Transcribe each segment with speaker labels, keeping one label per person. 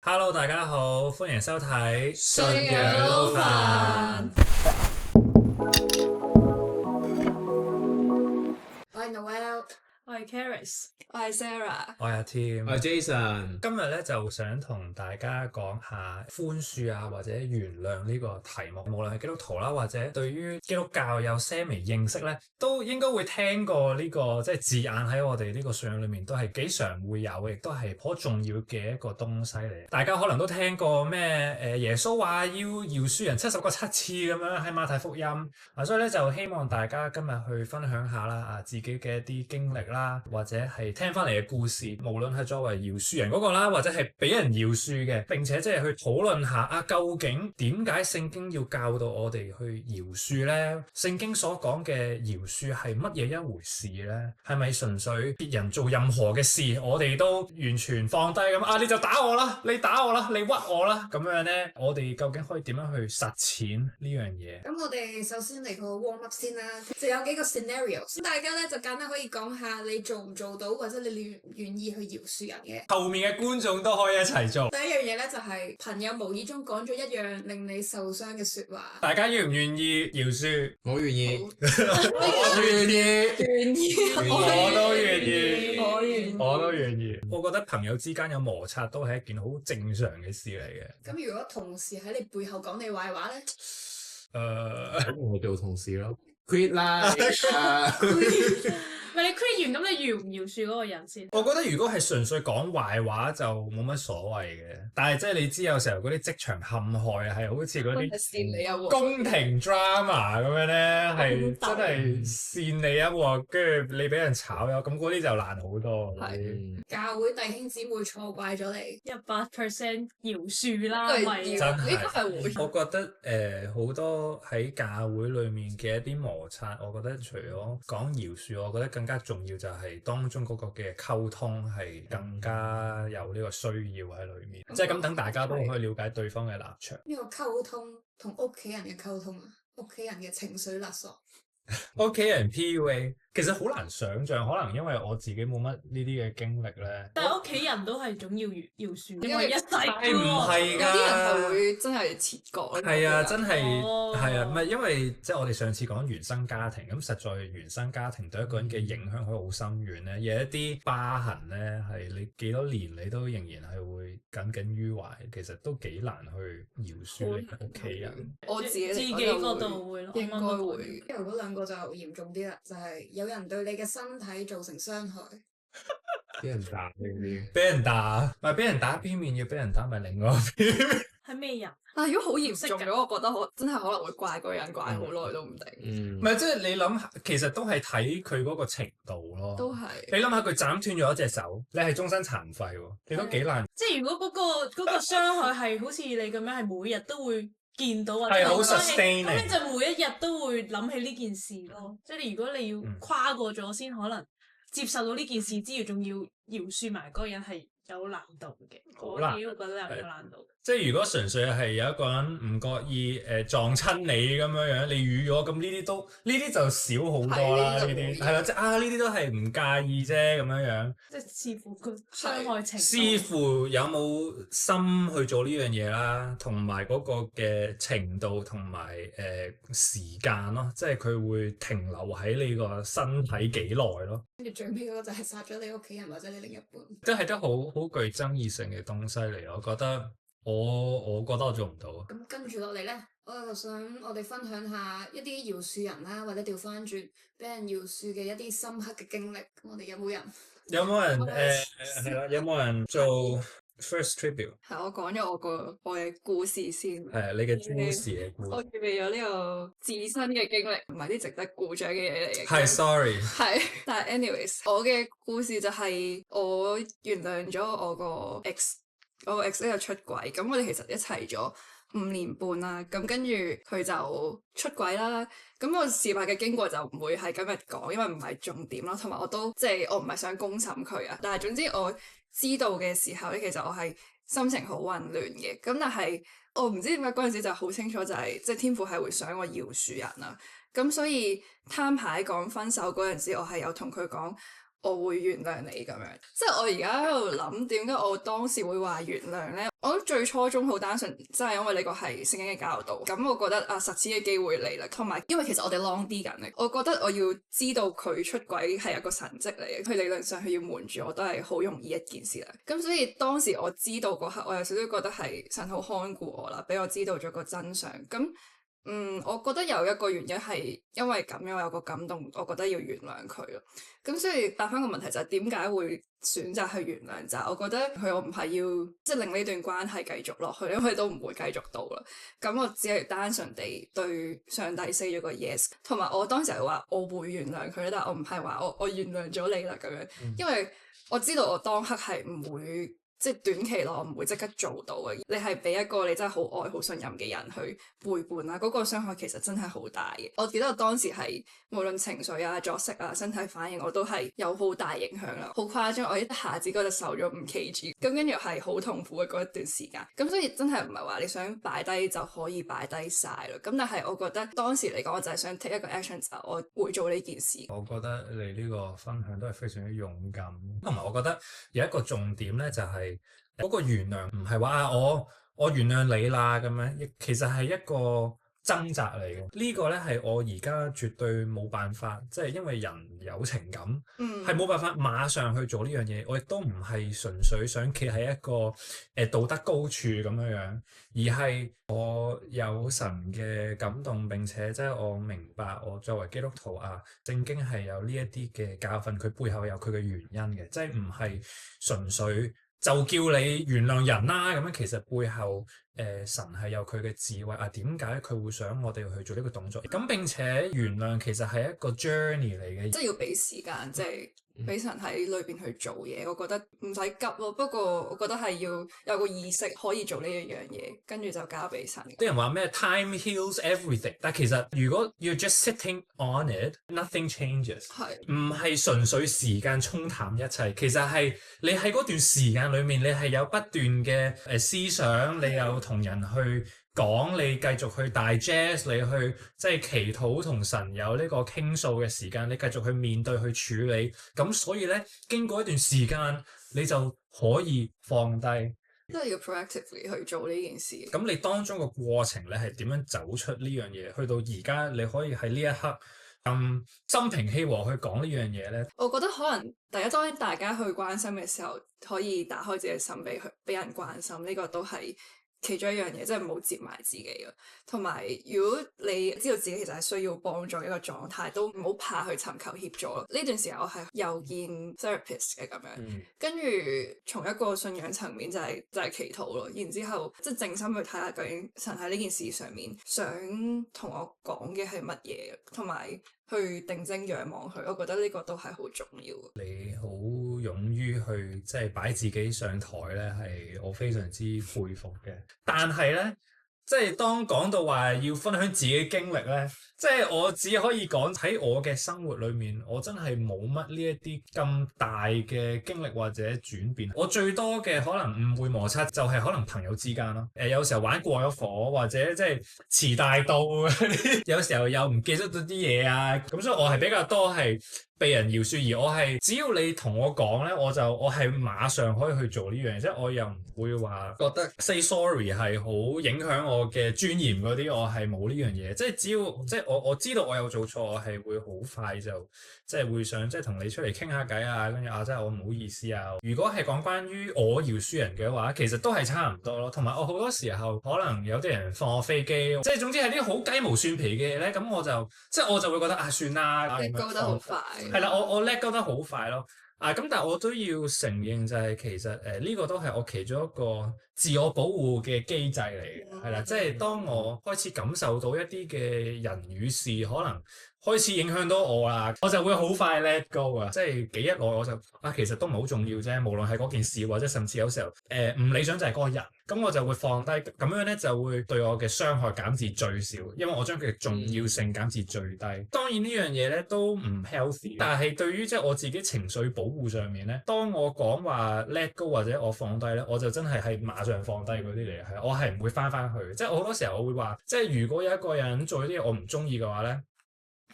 Speaker 1: Hello，大家好，歡迎收睇
Speaker 2: 信仰撈飯。我係 Noel，
Speaker 3: 我係 Caris，
Speaker 2: 我係 Sarah，
Speaker 1: 我係阿 Tim，
Speaker 4: 我係 Jason。
Speaker 1: 今日咧就想同大家講下寬恕啊或者原諒呢個題目。無論係基督徒啦，或者對於基督教有些微認識咧，都應該會聽過呢個即係字眼喺我哋呢個信仰裏面都係幾常會有，亦都係頗重要嘅一個東西嚟。大家可能都聽過咩耶穌話要饒恕人70個7次咁樣喺馬太福音啊，所以咧就希望大家今日去分享下啦自己嘅一啲經歷啦，或者係聽翻嚟嘅故事，無論係作為饒恕人嗰個啦，或者係俾人饒恕嘅，並且即係去討論下究竟點解聖經要教導我哋去饒恕呢？聖經所講嘅饒恕係乜嘢一回事呢？係咪純粹別人做任何嘅事，我哋都完全放低咁你就打我啦，你打我啦，你屈我啦咁樣呢？我哋究竟可以點樣去實踐呢樣嘢？
Speaker 2: 咁我哋首先嚟個 warm up 先啦，就有幾個 scenarios，大家咧就簡單可以講下你做唔做到，或者你願唔願意去饒恕人嘅。
Speaker 1: 後面嘅觀眾都可以一齊做。
Speaker 2: 第一樣嘢咧就係朋友無意中講咗一樣令你受傷嘅説話，
Speaker 1: 大家願唔願意饒恕？
Speaker 4: 我願意，
Speaker 1: 我願意，
Speaker 2: 願意，
Speaker 1: 我都願意，
Speaker 2: 我願意。
Speaker 1: 我都願意。我覺得朋友之間有摩擦都係一件好正常嘅事嚟嘅。
Speaker 2: 咁如果同事喺你背後講你壞話咧，
Speaker 4: 咁我做同事咯，quit 啦！
Speaker 3: 唔係你 quit 完咁，你饒唔饒恕嗰個人先？
Speaker 1: 我覺得如果係純粹講壞話就冇乜所謂嘅，但係即係你知有時候嗰啲職場陷害係好似嗰啲
Speaker 2: 扇你一鑊，
Speaker 1: 宮廷 drama 咁樣咧，係
Speaker 3: 咁
Speaker 1: 真係扇你一鑊，跟住你俾人炒咗，咁嗰啲就難好多。
Speaker 2: 係教會弟兄姊妹錯怪咗你，
Speaker 3: 100% 饒恕啦，
Speaker 2: 都係
Speaker 3: 咪
Speaker 1: 真
Speaker 2: 呢個係會。
Speaker 1: 我覺得好多喺教會裡面嘅一啲摩擦，我覺得除咗講饒恕，我覺得更加重要就係當中嗰個嘅溝通係更加有呢個需要喺裡面，即係咁等大家都可以了解對方嘅立場。
Speaker 2: 呢個溝通同屋企人嘅溝通啊，屋企人嘅情緒勒索。
Speaker 1: 屋企人 PUA 其實好難想像，可能因為我自己冇乜呢啲嘅經歷咧。
Speaker 3: 但係屋企人都係總要饒恕，因
Speaker 2: 因為
Speaker 3: 為一世
Speaker 1: 但係唔係㗎，
Speaker 2: 有啲人係會真係切割。
Speaker 1: 係啊，真係
Speaker 3: 哦
Speaker 1: 係啊，唔係因為即係我哋上次講原生家庭，咁實在原生家庭對一個人嘅影響可以好深遠咧，有一啲疤痕咧係你幾多年你都仍然係會耿耿於懷，其實都幾難去饒恕你嘅屋企人。
Speaker 2: 我自己
Speaker 3: 自己嗰度會咯，
Speaker 2: 應該
Speaker 3: 啱啱都
Speaker 2: 會。因為嗰兩個就嚴重啲啦，就係有人對你嘅身體造成傷害。
Speaker 4: 俾人打呢啲，
Speaker 1: 俾人打，咪俾人打邊面要俾人打，咪另外一邊。
Speaker 3: 係咩人？
Speaker 2: 但係如果好嚴重
Speaker 3: 識
Speaker 2: 咗，我覺得真係可能會怪嗰個人怪好耐都唔定。
Speaker 1: 唔係即係你諗下，其實都係睇佢嗰個程度咯。
Speaker 2: 都係。
Speaker 1: 你諗下佢斬斷咗一隻手，你係終身殘廢喎，你都幾難。
Speaker 3: 即係如果嗰個傷害係好似你咁樣，係每日都會見到或者
Speaker 1: 係好
Speaker 3: 諗起
Speaker 1: sustaining
Speaker 3: 咁你就每一日都會諗起呢件事咯。即係如果你要跨過咗先可能接受到呢件事之餘，仲要饒恕埋嗰個人係有難度嘅。我自己會覺得有難度。
Speaker 1: 即係如果純粹係有一個人唔覺意撞親你咁樣樣，你預咗咁呢啲就少好多啦。呢啲係啦，即係呢啲都係唔介意啫咁樣樣。
Speaker 3: 即係視乎個傷害程度，
Speaker 1: 視乎有冇心去做呢樣嘢啦，同埋嗰個嘅程度同埋時間咯，即係佢會停留喺你個身體幾耐咯。
Speaker 2: 跟住最尾嗰個就係殺咗你屋企人或者你另一半。
Speaker 1: 都係得好具爭議性嘅東西嚟，我覺得我覺得我做唔到。
Speaker 2: 咁跟住落嚟咧，我就想我哋分享下一啲饒恕人啦，或者調翻轉俾人饒恕嘅一啲深刻嘅經歷。我哋有冇人？
Speaker 1: 有冇人係啦？有冇人做 first tribute？
Speaker 2: 係我講咗我嘅故事先。
Speaker 1: 係你嘅 juicy 嘅故
Speaker 2: 我
Speaker 1: 事。
Speaker 2: 預備咗呢個自身嘅經歷，唔係啲值得鼓掌嘅嘢嚟嘅。
Speaker 1: 係 sorry。
Speaker 2: 係，但係 anyways，我嘅故事就係我原諒咗我個 ex，我個 ex 咧就出軌，咁我哋其實一齊咗5年半啦，咁跟住佢就出軌啦，咁個事發嘅經過就唔會係今日講，因為唔係重點啦，同埋我都即係我唔係想公審佢啊，但係總之我知道嘅時候咧，其實我係心情好混亂嘅，咁但係我唔知點解嗰陣時就好清楚就係即係天父係會想我饒恕人啊，咁所以攤牌講分手嗰陣時，我係有同佢講。我會原諒你咁樣。即係我而家喺度諗點解我當時會話原諒呢？我覺得最初中好單純，即係因為呢個係聖經嘅教導。咁我覺得實踐嘅機會嚟啦，同埋因為其實我哋 long D 緊嘅，我覺得我要知道佢出軌係一個神蹟嚟嘅，佢理論上佢要瞞住我都係好容易一件事啦。咁所以當時我知道嗰刻，我有少少覺得係神好看顧我啦，俾我知道咗個真相。咁我覺得有一個原因係因為咁樣我有個感動，我覺得要原諒佢咯。咁所以答翻個問題就係點解會選擇去原諒？就係我覺得佢我唔係要即係令呢段關係繼續落去，因為都唔會繼續到啦。咁我只係單純地對上帝 say 咗個 yes， 同埋我當時係話我會原諒佢，但係我唔係話我原諒咗你啦咁樣，因為我知道我當刻係唔會。即係短期內我唔會即刻做到嘅，你係俾一個你真係好愛、好信任嘅人去背叛啦，嗰個傷害其實真係好大嘅。我記得我當時係無論情緒啊、作息啊、身體反應，我都係有好大影響啦，好誇張。我一下子嗰隻瘦咗5 kg，咁跟住係好痛苦嘅嗰一段時間。咁所以真係唔係話你想擺低就可以擺低晒咯。咁但係我覺得當時嚟講，我就係想 take 一個 action， 就我會做呢件事。
Speaker 1: 我覺得你呢個分享都係非常之勇敢，同埋我覺得有一個重點咧就係、嗰個原諒唔係話我原諒你啦咁樣，其實係一個掙扎嚟嘅。呢個咧係我而家絕對冇辦法，即係因為人有情感，係冇辦法馬上去做呢樣嘢。我亦都唔係純粹想企喺一個道德高處咁樣，而係我有神嘅感動，並且即係我明白我作為基督徒聖經係有呢一啲嘅教訓，佢背後有佢嘅原因嘅，即係唔係純粹就叫你原諒人啦咁樣，其實背後神係有佢嘅智慧點解佢會想我哋去做呢個動作？咁並且原諒其實係一個 journey 嚟嘅，
Speaker 2: 即係要俾時間，即係俾神喺裏邊去做嘢。我覺得唔使急咯，不過我覺得係要有個意識可以做呢一樣嘢，跟住就交俾神。
Speaker 1: 啲人話咩 time heals everything， 但其實如果 you're just sitting on it，nothing changes。唔係純粹時間沖淡一切，其實係你喺嗰段時間裏面，你係有不斷嘅思想，你有同人去講，你繼續去 digest， 你去即係祈禱同神有呢個傾訴嘅時間，你繼續去面對去處理，咁所以咧經過一段時間，你就可以放低，
Speaker 2: 即係要 proactively 去做呢件事。
Speaker 1: 咁你當中個過程你係點樣走出呢樣嘢？去到而家你可以喺呢一刻心平氣和去講呢樣嘢咧？
Speaker 2: 我覺得可能第一，當大家去關心嘅時候，可以打開自己嘅心俾人關心，呢個都係其中一樣嘢，即係唔好接埋自己咯。同埋，如果你知道自己其實係需要幫助一個狀態，都唔好怕去尋求協助咯。呢段時候我係有見 therapist 嘅咁樣，跟住從一個信仰層面就係祈禱咯。然之後即係靜心去睇下究竟神喺呢件事上面想同我講嘅係乜嘢，同埋去定睛仰望佢，我覺得呢個都係好重要。
Speaker 1: 你好勇於去即係擺自己上台咧，係我非常之佩服嘅。但係咧，即係當講到話要分享自己經歷咧，即係我只可以講喺我嘅生活裏面，我真係冇乜呢一啲咁大嘅經歷或者轉變。我最多嘅可能誤會摩擦就係可能朋友之間咯。有時候玩過咗火，或者即係遲大到有時候又唔記得到啲嘢咁所以我係比較多係被人饒恕，而我係只要你同我講咧，我係馬上可以去做呢樣嘢，即係我又唔會話覺得 say sorry 係好影響我嘅尊嚴嗰啲，我係冇呢樣嘢。即係只要即係我知道我有做錯，我係會好快就即係會想即係同你出嚟傾下偈跟住真係我唔好意思如果係講關於我饒恕人嘅話，其實都係差唔多咯。同埋我好多時候可能有啲人放我飛機，即係總之係啲好雞毛蒜皮嘅嘢咧，咁我就會覺得算啦，
Speaker 2: 你高得好快。
Speaker 1: 係啦，我let go得好快咯。咁但係我都要承認就係其實呢個都係我其中一個自我保護嘅機制嚟嘅，係啦，即係當我開始感受到一啲嘅人與事可能開始影響到我啦，我就會好快 let go 即係幾日內我就其實都唔係好重要啫，無論係嗰件事或者甚至有時候唔理想就係嗰個人，咁我就會放低，咁樣咧就會對我嘅傷害減至最少，因為我將佢嘅重要性減至最低。當然呢樣嘢咧都唔 healthy，但係對於即係我自己情緒保護上面咧，當我講話 let go 或者我放低咧，我就真係馬上放低嗰啲嚟，係我係唔會翻去。即係我好多時候我會話，即係如果有一個人做啲嘢我唔中意嘅話咧，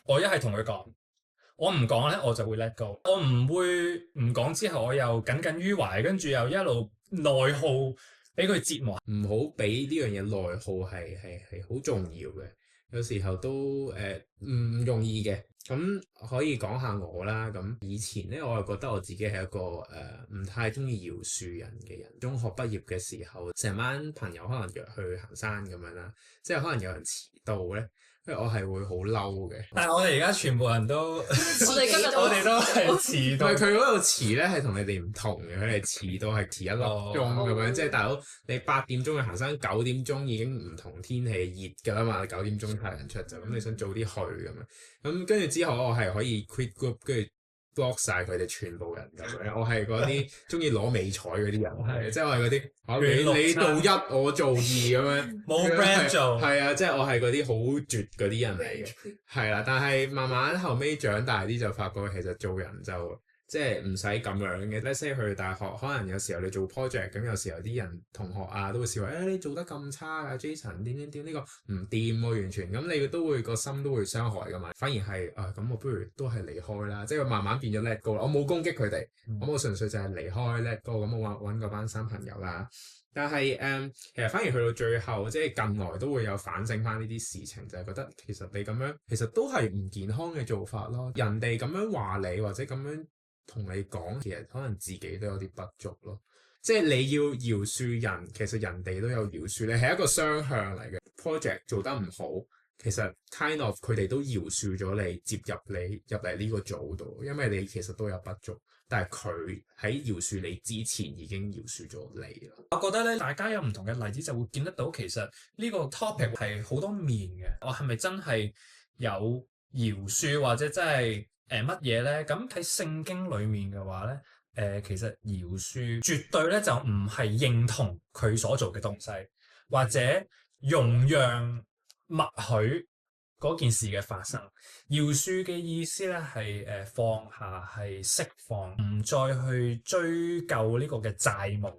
Speaker 1: 我一係同佢講，我唔講咧，我就會 let go。我唔會唔講之後，我又耿耿於懷，跟住又一路內耗，俾佢折磨。
Speaker 4: 唔好俾呢樣嘢內耗係好重要嘅。有時候都唔容易嘅。咁可以講下我啦。咁以前咧，我係覺得我自己係一個唔太中意饒恕人嘅人。中學畢業嘅時候，成班朋友可能約去行山咁樣啦，即係可能有人遲到咧。因為我係會好嬲嘅，
Speaker 1: 但係我哋而家全部人都，
Speaker 2: 我哋今日
Speaker 1: 我哋都係遲到。
Speaker 4: 佢嗰度遲咧係同你哋唔同嘅，佢哋遲到係遲一粒鐘咁樣，即係大佬你8點鐘去行山，9點鐘已經唔同天氣熱㗎啦嘛，9點鐘太陽出就咁，你想早啲去咁樣，咁跟住之後我係可以 quit group，跟住 block 晒佢哋全部人咁樣。我係嗰啲中意攞美彩嗰啲人，即係我係嗰啲你做一我做二咁樣，
Speaker 1: 冇 brand 做，
Speaker 4: 係啊，即係我係嗰啲好絕嗰啲人嚟嘅，係啦。但係慢慢後尾長大啲就發覺其實做人就即係唔使咁樣嘅。Let's say 去大學，可能有時候你做 project 咁，有時候啲人同學啊都會笑話你做得咁差啊 Jason 點呢個唔掂喎完全，咁你都會個心都會傷害噶嘛。反而係咁我不如都係離開啦，即係慢慢變咗 let go 啦。我冇攻擊佢哋，咁我純粹就係離開 let go，咁我揾嗰班新朋友啦。但係其實反而去到最後，即係近來都會有反省翻呢啲事情，就係覺得其實你咁樣其實都係唔健康嘅做法咯。人哋咁樣話你或者咁樣同你講，其實可能自己都有啲不足咯。即係你要饒恕人，其實人哋都有饒恕你，係一個雙向嚟嘅。project 做得唔好，其實 kind of 佢哋都饒恕咗你，接入你入嚟呢個組度，因為你其實都有不足。但係佢喺饒恕你之前已經饒恕咗你啦。
Speaker 1: 我覺得咧，大家有唔同嘅例子就會見得到，其實呢個 topic 係好多面嘅。我係咪真係有饒恕或者真係乜嘢咧？咁喺聖經裡面嘅話咧，其實饒恕絕對咧就唔係認同佢所做嘅東西，或者容讓默許嗰件事嘅發生。饒恕嘅意思咧係放下，係釋放，唔再去追究呢個嘅債務。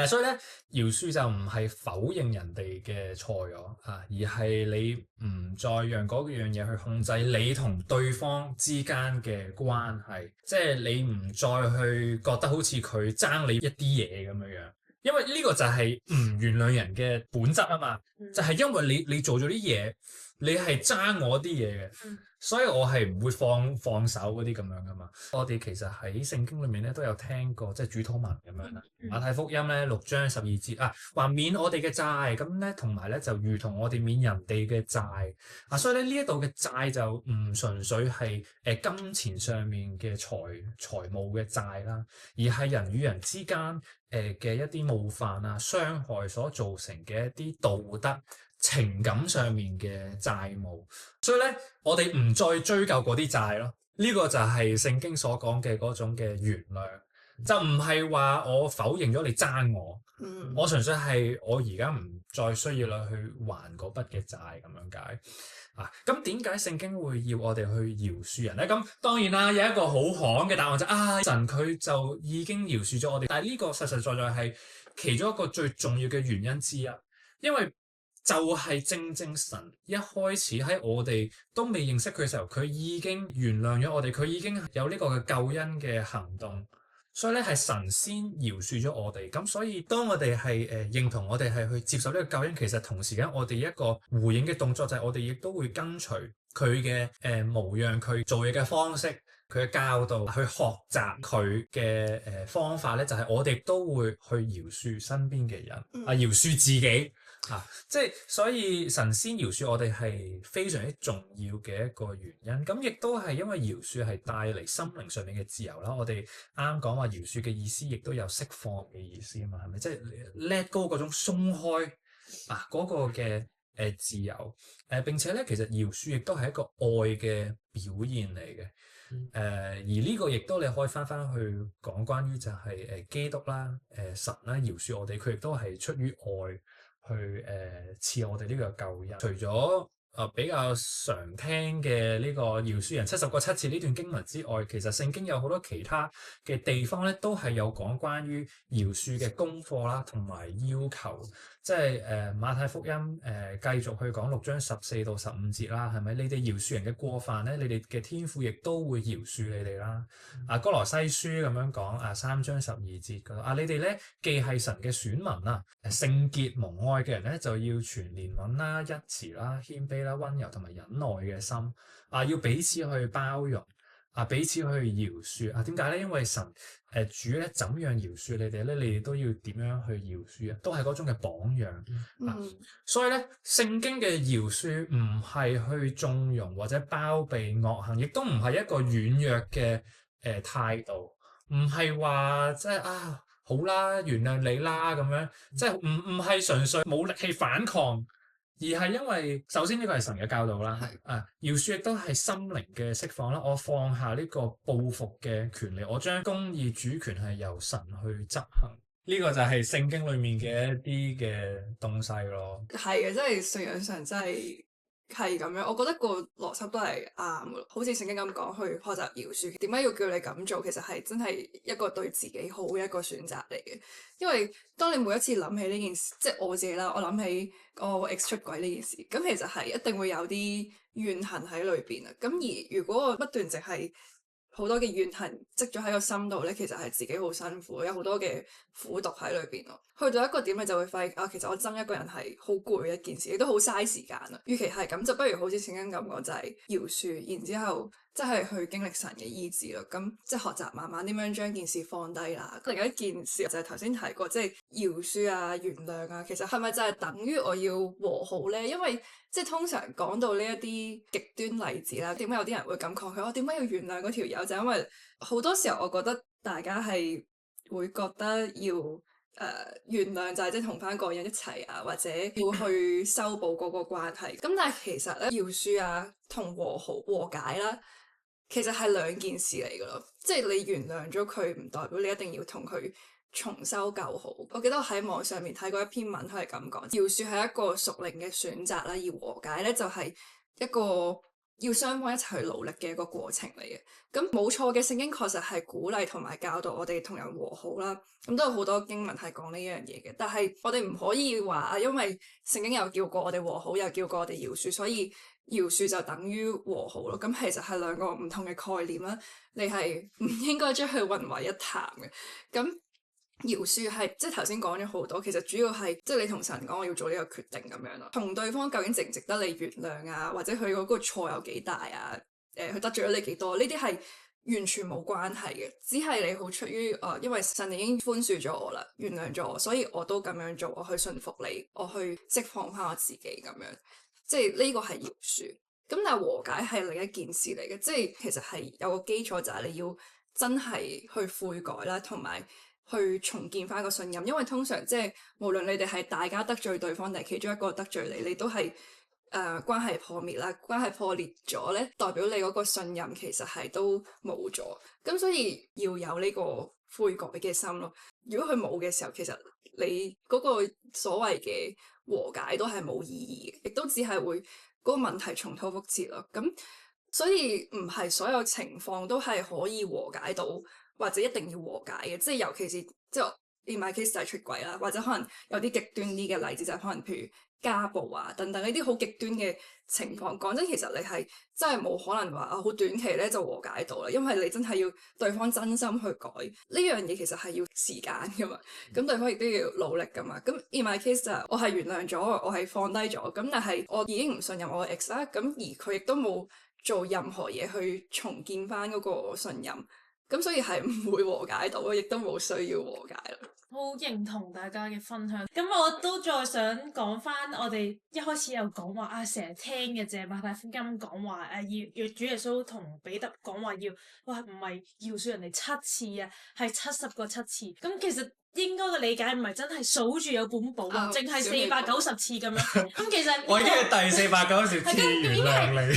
Speaker 1: 所以咧饒恕就唔係否認人哋嘅錯咗而係你唔再讓嗰樣嘢去控制你同對方之間嘅關係，即係你唔再去覺得好似佢爭你一啲嘢咁樣樣。因為呢個就係唔原諒人嘅本質啊嘛，就係因為你做咗啲嘢，你係爭我啲嘢嘅，所以我係唔會放手嗰啲咁樣噶嘛。我哋其實喺聖經裏面咧都有聽過，即係主禱文咁樣啦。馬太福音咧6章12節話免我哋嘅債，咁咧同埋咧就如同我哋免人哋嘅債所以咧呢一度嘅債就唔純粹係金錢上面嘅財務嘅債啦，而係人與人之間嘅一啲冒犯傷害所造成嘅一啲道德情感上面嘅債務，所以咧我哋唔再追究嗰啲債咯。呢個就係聖經所講嘅嗰種嘅原諒，就唔係話我否認咗你爭我，我純粹係我而家唔再需要去還嗰筆嘅債咁樣解。咁點解聖經會要我哋去饒恕人咧？咁當然啦，有一個好行嘅答案就神佢就已經饒恕咗我哋，但係呢個實實在在係其中一個最重要嘅原因之一，因為就係正正神一開始喺我哋都未認識佢嘅時候，佢已經原諒咗我哋，佢已經有呢個嘅救恩嘅行動。所以咧係神先饒恕咗我哋，咁所以當我哋係認同我哋係去接受呢個救恩，其實同時間我哋一個回應嘅動作就係我哋亦都會跟隨佢嘅模樣，佢做嘢嘅方式，佢嘅教導，去學習佢嘅方法咧，就係我哋都會去饒恕身邊嘅人，饒恕自己。即係所以神先饒恕我哋係非常之重要嘅一個原因，咁亦都係因為饒恕係帶嚟心靈上面嘅自由啦。我哋啱講話饒恕嘅意思，亦都有釋放嘅意思啊嘛，係咪？即係 let go 嗰種鬆開嗰個嘅自由並且咧，其實饒恕亦都係一個愛嘅表現嚟嘅。而呢個亦都你可以翻去講關於就係基督啦，神啦饒恕我哋，佢亦都係出於愛。去賜我哋呢個救恩，除咗比較常聽嘅呢個饒恕人70個7次呢段經文之外，其實聖經有好多其他嘅地方咧，都係有講關於饒恕嘅功課啦，同埋要求。即係馬太福音繼續去講6章14到15節啦，係咪？你哋饒恕人嘅過犯咧，你哋嘅天父亦都會饒恕你哋啦。哥羅西書咁樣講3章12節嗰度你哋咧既係神嘅選民啦，聖潔蒙愛嘅人咧就要存憐憫啦、恩慈啦、謙卑啦、溫柔同埋忍耐嘅心要彼此去包容彼此去饒恕點解咧？因為神主咧怎樣饒恕你哋咧，你哋都要點樣去饒恕都係嗰種嘅榜樣所以咧，聖經嘅饒恕唔係去縱容或者包庇惡行，亦都唔係一個軟弱嘅態度，唔係話即係好啦，原諒你啦咁樣，即係唔係純粹冇力氣反抗。而係因為首先呢個係神嘅教導啦，饒恕亦都係心靈嘅釋放啦。我放下呢個報復嘅權利，我將公義主權係由神去執行。呢個就係聖經裡面嘅一啲嘅東西咯。
Speaker 2: 係嘅，即係信仰上真係咁樣。我覺得個邏輯都係啱嘅，好似聖經咁講，去學習饒恕。點解要叫你咁做？其實係真係一個對自己好嘅一個選擇嚟嘅。因為當你每一次諗起呢件事，即係我自己啦，我諗起我 ex 出軌呢件事，咁其實係一定會有啲怨恨喺裏邊啊。咁而如果我不斷淨係好多嘅怨恨積咗喺個心度咧，其實係自己好辛苦，有好多嘅苦毒喺裏邊咯。去到一個點，你就會發現其實我憎一個人係好攰嘅一件事，亦都好嘥時間啊。與其係咁，就不如好似聖經咁講，就係饒恕，然之後即係去經歷神嘅醫治咯。咁即係學習慢慢點樣將件事放低啦。另一件事就係頭先提過，即係饒恕原諒其實係咪就係等於我要和好咧？因為即係通常講到呢一啲極端例子啦，點解有啲人會咁抗拒？我點解要原諒嗰條友？就因為好多時候我覺得大家係會覺得要原諒就係即係同翻個人一齊或者要去修補嗰個關係。咁但係其實咧，饒恕同和解啦，其實係兩件事嚟噶咯。即係你原諒咗佢，唔代表你一定要同佢重修舊好。我記得我喺網上面睇過一篇文，佢係咁講：饒恕係一個屬靈嘅選擇啦，而和解咧就係一個要雙方一齊去努力嘅一個過程嚟嘅。咁冇錯嘅，聖經確實係鼓勵同埋教導我哋同人和好啦。咁都有好多經文係講呢樣嘢嘅。但係我哋唔可以話因為聖經有叫過我哋和好，又叫過我哋饒恕，所以饒恕就等於和好咯。咁其實係兩個唔同嘅概念啦。你係唔應該將佢混為一談嘅。咁饒恕係即係頭先講咗好多，其實主要係即係你同神講我要做呢個決定咁樣咯，同對方究竟值唔值得你原諒或者佢嗰個錯有幾大佢得罪咗你幾多，呢啲係完全冇關係嘅，只係你好出於因為神已經寬恕咗我啦，原諒咗我，所以我都咁樣做，我去順服你，我去釋放翻我自己咁樣，即係呢個係饒恕。咁但係和解係另一件事嚟嘅，即係其實係有個基礎就係你要真係去悔改啦，同埋去重建翻個信任。因為通常即係無論你哋係大家得罪對方定係其中一個得罪你，你都係關係破滅啦。關係破裂咗咧，代表你嗰個信任其實係都冇咗。咁所以要有呢個悔改嘅心咯。如果佢冇嘅時候，其實你嗰個所謂嘅和解都係冇意義嘅，亦都只係會嗰個問題重蹈覆轍咯。咁所以唔係所有情況都係可以和解到，或者一定要和解嘅。即係尤其是即係 in my case 就係出軌啦，或者可能有啲極端啲嘅例子就係可能譬如家暴等等呢啲好極端嘅情況。講真，其實你係真係冇可能話好短期咧就和解到啦，因為你真係要對方真心去改呢樣嘢，其實係要時間噶嘛。咁對方亦都要努力噶嘛。咁 in my case 就我係原諒咗，我係放低咗，咁但係我已經唔信任我嘅 ex 啦。咁而佢亦都冇做任何嘢去重建翻嗰個信任。咁所以係唔會和解到咯，亦都冇需要和解咯。
Speaker 3: 好認同大家嘅分享。咁我都再想講翻，我哋一開始有講話成日聽嘅啫，馬太福音講話要主耶穌同彼得講話唔係饒恕人哋7次係70個7次。咁其實應該嘅理解唔係真係數住有本簿淨係490次咁樣。咁其實我
Speaker 1: 已經係第490次原諒你。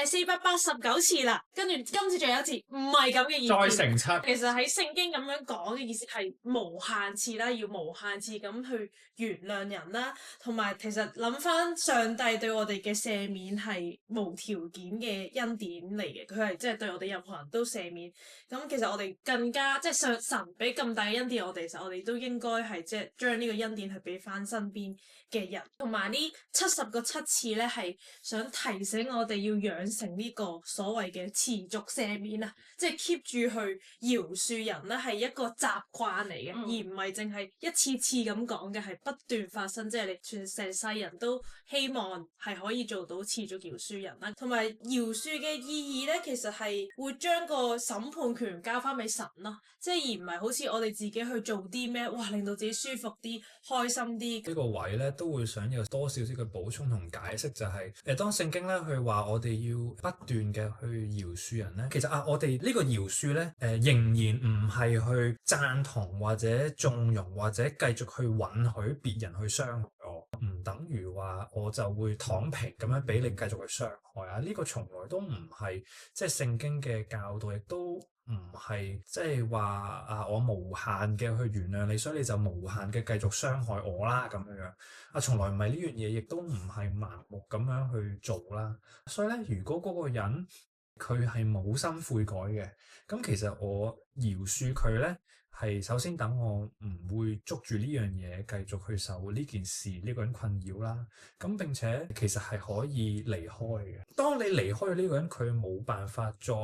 Speaker 3: 489次啦，跟住今次仲有一次，唔係咁嘅意思。
Speaker 1: 再乘七。
Speaker 3: 其實喺聖經咁樣講嘅意思係無限次啦，要無限次咁去原諒人啦，同埋其實諗翻上帝對我哋嘅赦免係無條件嘅恩典嚟嘅，佢係即係對我哋任何人都赦免。咁其實我哋更加即係神俾咁大嘅恩典我哋，其實我哋都應該係即係將呢個恩典去俾翻身邊嘅人。同埋呢70個7次咧，係想提醒我哋要養成呢個所謂嘅持續赦免啊，即係 keep 住去饒恕人咧，係一個習慣嚟嘅，而唔係淨係一次次咁講嘅，係不斷發生，即係你全成世人都希望係可以做到持續饒恕人啦。同埋饒恕嘅意義咧，其實係會將個審判權交翻俾神咯，即係而唔係好似我哋自己去做啲咩，哇令到自己舒服啲、開心啲。
Speaker 1: 呢個位咧都會想有多少少嘅補充同解釋，就係當聖經咧佢話我哋要不斷嘅去饒恕人咧，其實我哋呢個饒恕咧仍然唔係去贊同或者縱容或者繼續去允許別人去傷害我，唔等於話我就會躺平咁樣俾你繼續去傷害啊！呢個從來都唔係即係聖經嘅教導，亦都唔係即係話我無限嘅去原諒你，所以你就無限嘅繼續傷害我啦咁樣樣。從來唔係呢樣嘢，亦都唔係盲目咁樣去做啦。所以咧，如果嗰個人佢係冇心悔改嘅，咁其實我饒恕佢咧，係首先等我唔會捉住呢樣嘢繼續去受呢件事呢個人困擾啦。咁並且其實係可以離開嘅。當你離開咗呢個人，佢冇辦法再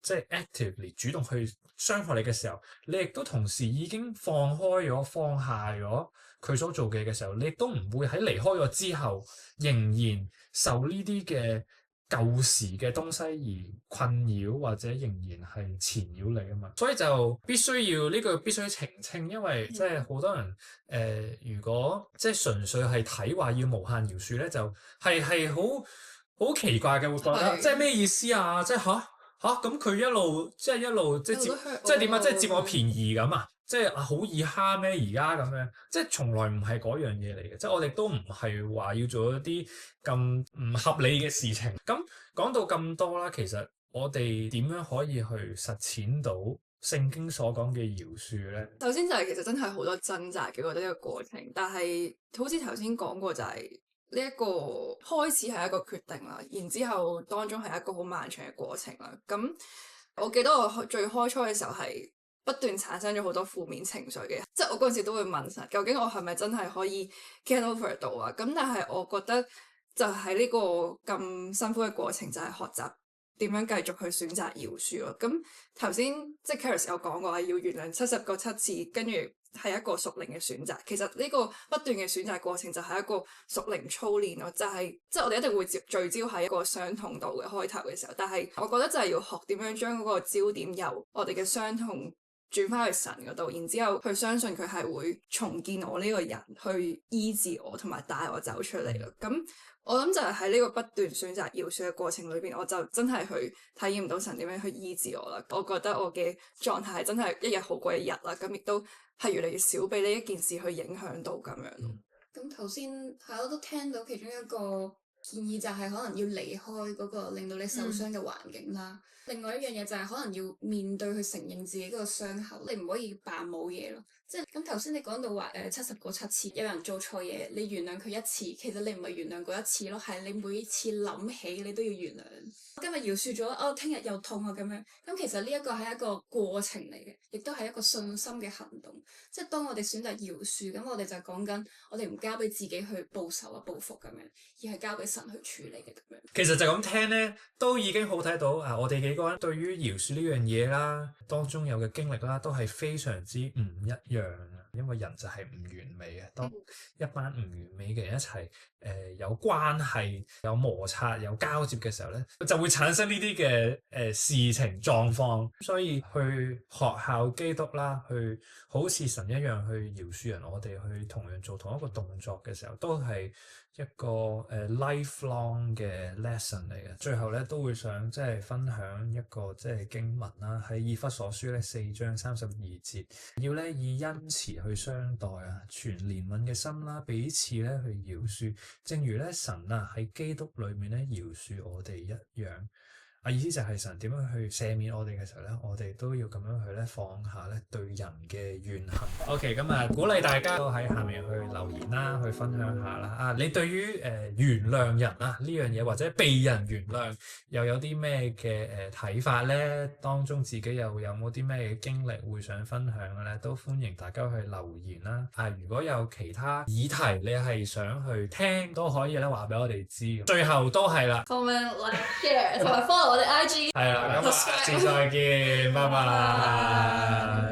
Speaker 1: 即係 actively 主動去傷害你嘅時候，你亦都同時已經放開咗、放下咗佢所做嘅時候，你亦都唔會喺離開咗之後仍然受呢啲嘅舊時嘅東西而困擾，或者仍然係纏繞你啊嘛，所以就必須要呢個必須澄清，因為即係好多人如果即係純粹係睇話要無限饒恕咧，就係好奇怪嘅，會覺得即係咩意思啊？即係吓咁佢一路即係即係點啊？即係佔我便宜咁啊？即係好易蝦咩？而家咁樣，即係從來唔係嗰樣嘢嚟嘅。即係我哋都唔係話要做一啲咁唔合理嘅事情。咁講到咁多啦，其實我哋點樣可以去實踐到聖經所講嘅饒恕咧？
Speaker 2: 首先就係其實真係好多掙扎嘅，我覺得呢個過程。但係好似頭先講過，就係呢一個開始係一個決定啦，然之後當中係一個好漫長嘅過程啦。咁我記得我最開初嘅時候係不斷產生咗好多負面情緒嘅，即係我嗰陣時都會問神，究竟我係咪真係可以 get over 到啊？咁但係我覺得就係呢個咁辛苦嘅過程，就係學習點樣繼續去選擇饒恕咯。咁頭先即係 Charis 有講過係要原諒70個7次，跟住係一個屬靈嘅選擇。其實呢個不斷嘅選擇過程就係一個屬靈操練咯，就係即係我哋一定會聚焦喺一個傷痛度嘅開頭嘅時候，但係我覺得就係要學點樣將嗰個焦點由我哋嘅傷痛轉翻去神嗰度，然之後去相信佢係會重建我呢個人，去醫治我同埋帶我走出嚟咯。咁我諗就係喺呢個不斷選擇饒恕嘅過程裏邊，我就真係去體驗到神點樣去醫治我啦。我覺得我嘅狀態真係一日好過一日啦，咁亦都係越嚟越少俾呢一件事去影響到咁樣咯。
Speaker 5: 咁頭先係我都聽到其中一個建議就係可能要離開嗰個令到你受傷嘅環境啦。另外一樣嘢就係可能要面對去承認自己嗰個傷口，你唔可以扮冇嘢咯。即係咁頭先你講到話70個7次，有人做錯嘢，你原諒佢一次，其實你唔係原諒過一次咯，係你每次諗起你都要原諒。今日饒恕咗，聽日又痛啊咁樣。咁其實呢一個係一個過程嚟嘅，亦都係一個信心嘅行動。即係當我哋選擇饒恕，咁我哋就講緊我哋唔交俾自己去報仇啊報復咁樣，而係交俾神去處理嘅咁樣。
Speaker 1: 其實就咁聽咧，都已經好睇到我哋幾個人對於饒恕呢樣嘢啦，當中有嘅經歷啦，都係非常之唔一樣嘅。因為人就係唔完美嘅，當一班唔完美嘅人一齊有關係、有摩擦、有交接嘅時候咧，就會產生呢啲嘅事情狀況。所以去學效基督啦，去好似神一樣去饒恕人，我哋去同樣做同一個動作嘅時候，都係一個lifelong 嘅 lesson 嚟嘅。最後咧都會想即係分享一個即係經文啦，喺以弗所書咧4章32節，要咧以恩慈去去相待啊，存憐憫嘅心啦，彼此咧去饒恕，正如咧神啊喺基督裏面咧饒恕我哋一樣。意思就係神點樣去赦免我哋嘅時候咧，我哋都要咁樣去咧放下咧對人嘅怨恨。OK，咁啊鼓勵大家都喺下面去留言啦，去分享下啦。你對於原諒人啊呢樣嘢或者被人原諒又有啲咩嘅睇法咧？當中自己又有冇啲咩嘅經歷會想分享嘅咧？都歡迎大家去留言啦。如果有其他議題你係想去聽，都可以咧話俾我哋知。最後都係啦
Speaker 5: comment like share 同埋 follow 我哋 IG
Speaker 1: 係啦，咁下次再見，拜拜。